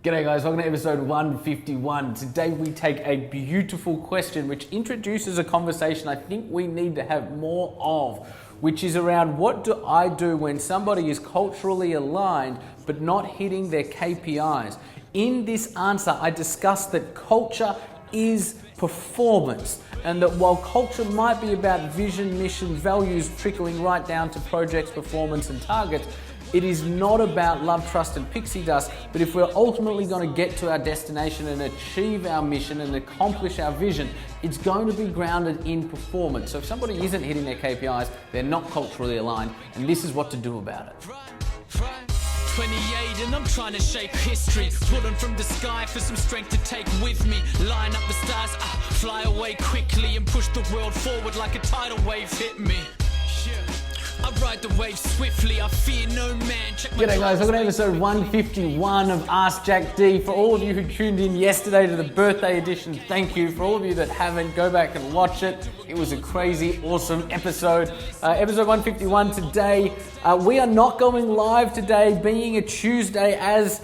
G'day guys, welcome to episode 151. Today we take a beautiful question which introduces a conversation I think we need to have more of, which is around what do I do when somebody is culturally aligned but not hitting their KPIs. In this answer, I discussed that culture is performance, and that while culture might be about vision, mission, values trickling right down to projects, performance and targets, it is not about love, trust and pixie dust, but if we're ultimately going to get to our destination and achieve our mission and accomplish our vision, it's going to be grounded in performance. So if somebody isn't hitting their KPIs, they're not culturally aligned, and this is what to do about it. 28 and I'm trying to shape history, pulling from the sky for some strength to take with me, line up the stars, fly away quickly and push the world forward like a tidal wave hit me. I ride the wave swiftly, I fear no man. G'day guys, welcome to episode 151 of Ask Jack D. For all of you who tuned in yesterday to the birthday edition, thank you. For all of you that haven't, go back and watch it. It was a crazy, awesome episode. Episode 151 today. We are not going live today, being a Tuesday as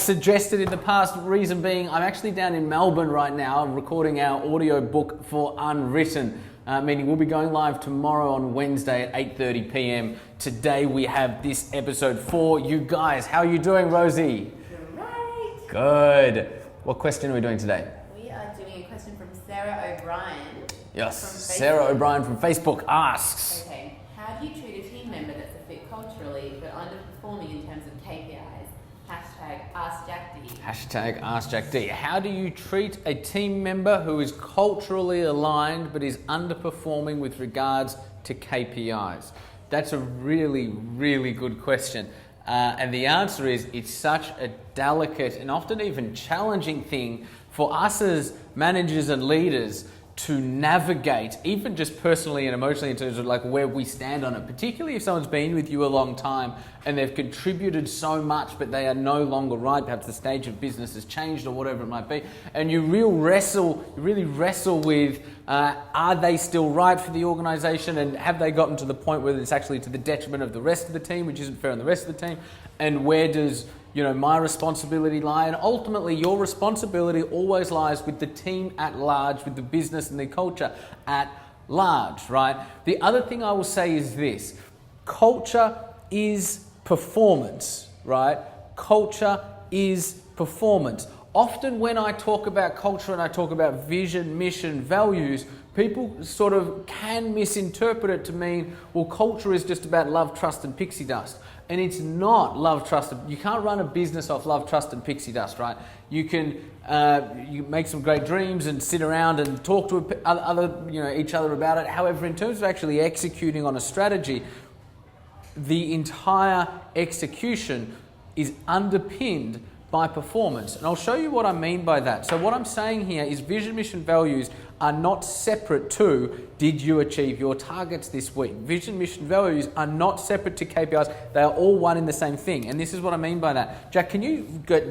suggested in the past. Reason being, I'm actually down in Melbourne right now recording our audio book for Unwritten. Meaning we'll be going live tomorrow on Wednesday at 8:30 p.m. Today we have this episode for you guys. How are you doing, Rosie? Great. Good. What question are we doing today? We are doing a question from Sarah O'Brien. Yes, from Sarah O'Brien from Facebook asks. Okay, how do you treat a team member that's a fit culturally but underperforming in terms of KPIs? #AskJackD. #AskJackD. How do you treat a team member who is culturally aligned but is underperforming with regards to KPIs? That's a really, really good question. And the answer is it's such a delicate and often even challenging thing for us as managers and leaders to navigate, even just personally and emotionally, in terms of like where we stand on it, particularly if someone's been with you a long time and they've contributed so much but they are no longer right, perhaps the stage of business has changed or whatever it might be, and you really wrestle with are they still right for the organization, and have they gotten to the point where it's actually to the detriment of the rest of the team, which isn't fair on the rest of the team, and where does my responsibility lie? And ultimately, your responsibility always lies with the team at large, with the business and the culture at large, right? The other thing I will say is this: culture is performance, right? Culture is performance. Often when I talk about culture and I talk about vision, mission, values, people sort of can misinterpret it to mean, well, culture is just about love, trust and pixie dust. And it's not love, trust. You can't run a business off love, trust and pixie dust, right? You can you make some great dreams and sit around and talk to each other about it. However, in terms of actually executing on a strategy, the entire execution is underpinned by performance. And I'll show you what I mean by that. So what I'm saying here is vision, mission, values are not separate to did you achieve your targets this week. Vision, mission, values are not separate to KPIs. They are all one in the same thing. And this is what I mean by that. Jack, can you go,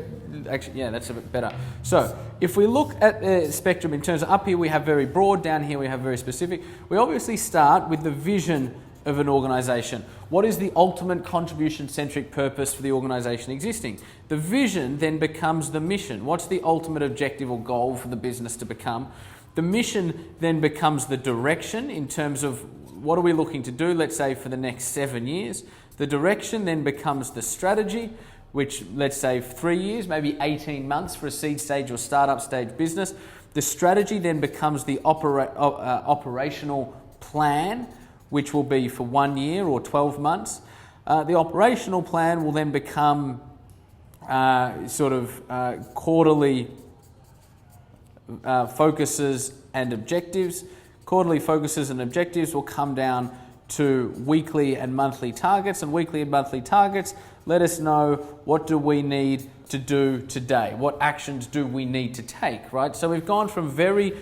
actually, yeah, that's a bit better. So if we look at the spectrum in terms of up here we have very broad, down here we have very specific. We obviously start with the vision of an organization. What is the ultimate contribution-centric purpose for the organization existing? The vision then becomes the mission. What's the ultimate objective or goal for the business to become? The mission then becomes the direction in terms of what are we looking to do, let's say for the next 7 years. The direction then becomes the strategy, which let's say 3 years, maybe 18 months for a seed stage or startup stage business. The strategy then becomes the operational plan, which will be for 1 year or 12 months. The operational plan will then become quarterly focuses and objectives. Quarterly focuses and objectives will come down to weekly and monthly targets, and weekly and monthly targets let us know what do we need to do today, what actions do we need to take, right? So we've gone from very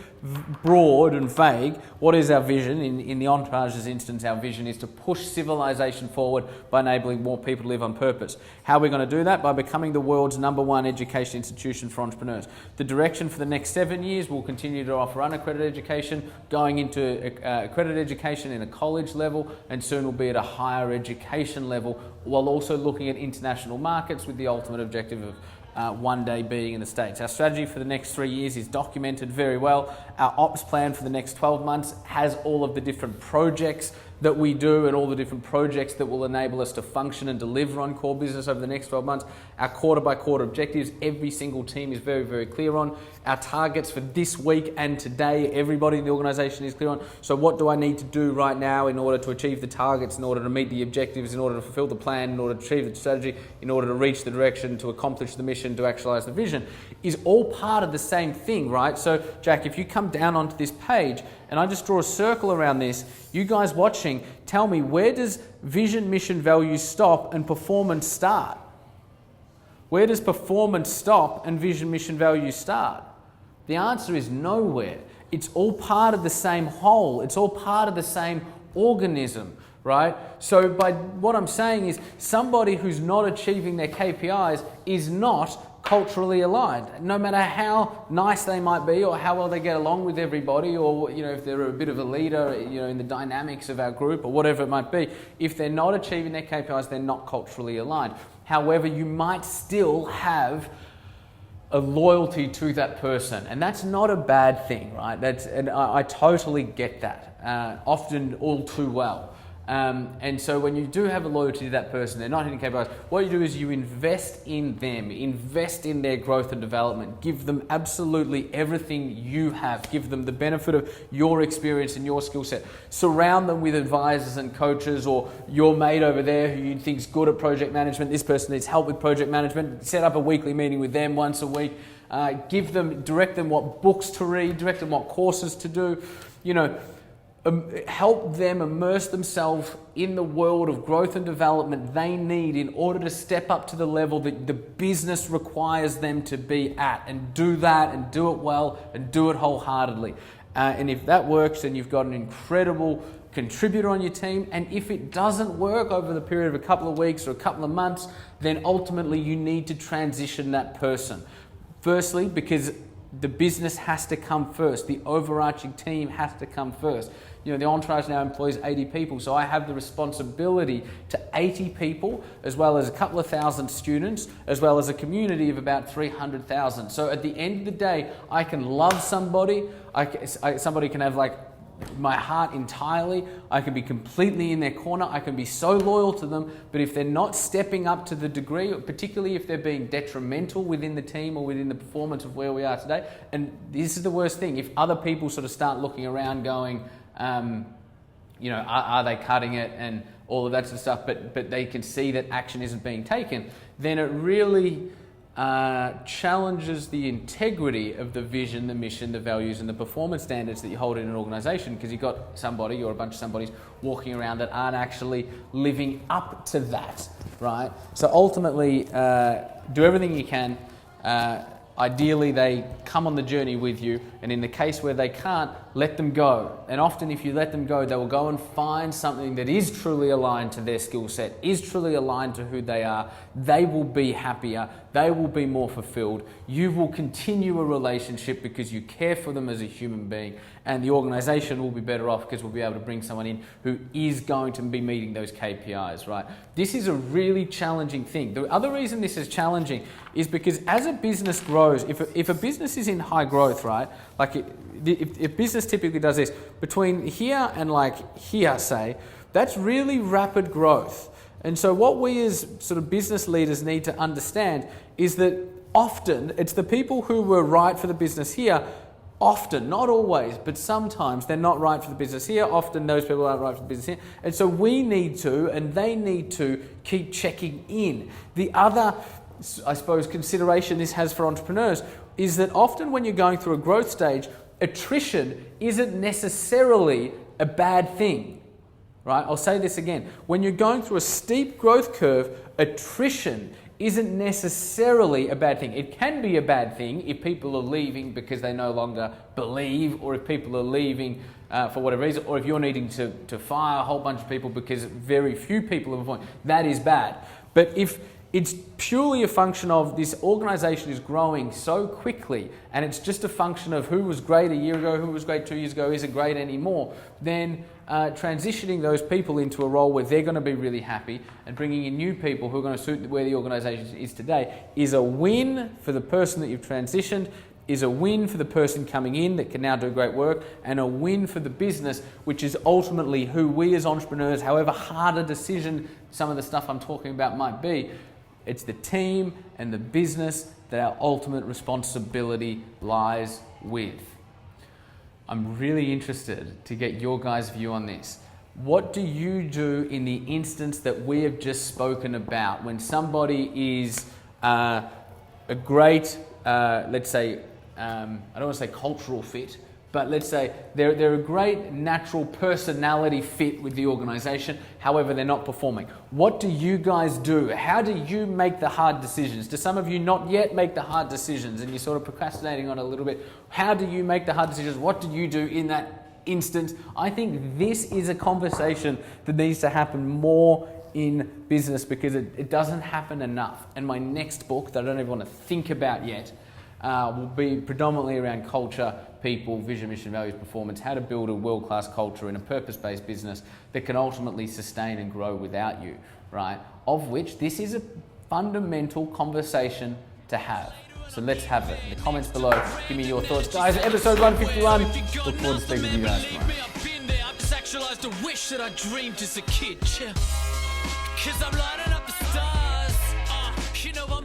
broad and vague, what is our vision? In the Entourage's instance, our vision is to push civilization forward by enabling more people to live on purpose. How are we going to do that? By becoming the world's #1 education institution for entrepreneurs. The direction for the next 7 years, we'll continue to offer unaccredited education, going into accredited education in a college level, and soon will be at a higher education level, while also looking at international markets with the ultimate objective one day being in the States. Our strategy for the next 3 years is documented very well. Our ops plan for the next 12 months has all of the different projects that we do and all the different projects that will enable us to function and deliver on core business over the next 12 months. Our quarter by quarter objectives, every single team is very, very clear on. Our targets for this week and today, everybody in the organization is clear on. So what do I need to do right now in order to achieve the targets, in order to meet the objectives, in order to fulfill the plan, in order to achieve the strategy, in order to reach the direction, to accomplish the mission, to actualize the vision, is all part of the same thing, right? So Jack, if you come down onto this page and I just draw a circle around this, you guys watching, tell me, where does vision, mission, values stop and performance start? Where does performance stop and vision, mission, values start? The answer is nowhere. It's all part of the same whole. It's all part of the same organism, right? So by what I'm saying is somebody who's not achieving their KPIs is not culturally aligned, no matter how nice they might be or how well they get along with everybody, or if they're a bit of a leader in the dynamics of our group or whatever it might be. If they're not achieving their KPIs, they're not culturally aligned. However, you might still have a loyalty to that person, and that's not a bad thing, right? And I totally get that, often all too well. And so when you do have a loyalty to that person, they're not hitting KPIs, what you do is you invest in them, invest in their growth and development, give them absolutely everything you have, give them the benefit of your experience and your skill set, surround them with advisors and coaches, or your mate over there who you think's good at project management, this person needs help with project management, set up a weekly meeting with them once a week, direct them what books to read, direct them what courses to do, help them immerse themselves in the world of growth and development they need in order to step up to the level that the business requires them to be at, and do that and do it well and do it wholeheartedly. And if that works, then you've got an incredible contributor on your team. And if it doesn't work over the period of a couple of weeks or a couple of months, then ultimately you need to transition that person. Firstly, because the business has to come first. The overarching team has to come first. The Entourage now employs 80 people, so I have the responsibility to 80 people, as well as a couple of thousand students, as well as a community of about 300,000. So at the end of the day, I can love somebody, somebody can have my heart entirely, I can be completely in their corner, I can be so loyal to them, but if they're not stepping up to the degree, particularly if they're being detrimental within the team or within the performance of where we are today, and this is the worst thing, if other people sort of start looking around going, are they cutting it and all of that sort of stuff, but they can see that action isn't being taken, then it really challenges the integrity of the vision, the mission, the values, and the performance standards that you hold in an organization, because you've got somebody or a bunch of somebodies walking around that aren't actually living up to that, right? So ultimately, do everything you can. Ideally, they come on the journey with you, and in the case where they can't, let them go. And often if you let them go, they will go and find something that is truly aligned to their skill set, is truly aligned to who they are. They will be happier. They will be more fulfilled. You will continue a relationship because you care for them as a human being, and the organization will be better off because we'll be able to bring someone in who is going to be meeting those KPIs, right? This is a really challenging thing. The other reason this is challenging is because as a business grows, if a business is in high growth, right, if business typically does this, between here and here, say, that's really rapid growth. And so what we as sort of business leaders need to understand is that often it's the people who were right for the business here, often, not always, but sometimes they're not right for the business here. Often those people aren't right for the business here. And so we need to, and they need to, keep checking in. The other, I suppose, consideration this has for entrepreneurs is that often when you're going through a growth stage, attrition isn't necessarily a bad thing. Right? I'll say this again. When you're going through a steep growth curve, attrition isn't necessarily a bad thing. It can be a bad thing if people are leaving because they no longer believe, or if people are leaving for whatever reason, or if you're needing to fire a whole bunch of people because very few people have appointed. That is bad. But if it's purely a function of this organization is growing so quickly, and it's just a function of who was great a year ago, who was great 2 years ago, isn't great anymore, then transitioning those people into a role where they're going to be really happy and bringing in new people who are going to suit where the organisation is today is a win for the person that you've transitioned, is a win for the person coming in that can now do great work, and a win for the business, which is ultimately who we as entrepreneurs, however hard a decision some of the stuff I'm talking about might be, it's the team and the business that our ultimate responsibility lies with. I'm really interested to get your guys' view on this. What do you do in the instance that we have just spoken about when somebody is a great, let's say, I don't want to say cultural fit, but let's say they're a great natural personality fit with the organisation, however they're not performing. What do you guys do? How do you make the hard decisions? Do some of you not yet make the hard decisions and you're sort of procrastinating on it a little bit? How do you make the hard decisions? What do you do in that instance? I think this is a conversation that needs to happen more in business because it doesn't happen enough. And my next book that I don't even want to think about yet will be predominantly around culture, people, vision, mission, values, performance, how to build a world-class culture in a purpose-based business that can ultimately sustain and grow without you, right? Of which this is a fundamental conversation to have. So let's have it. In the comments below, give me your thoughts. Guys, episode 151. Look forward to speaking with you guys tomorrow. I've just actualized a wish that I dreamed as a kid. Cause I'm lighting up the stars. You know I'm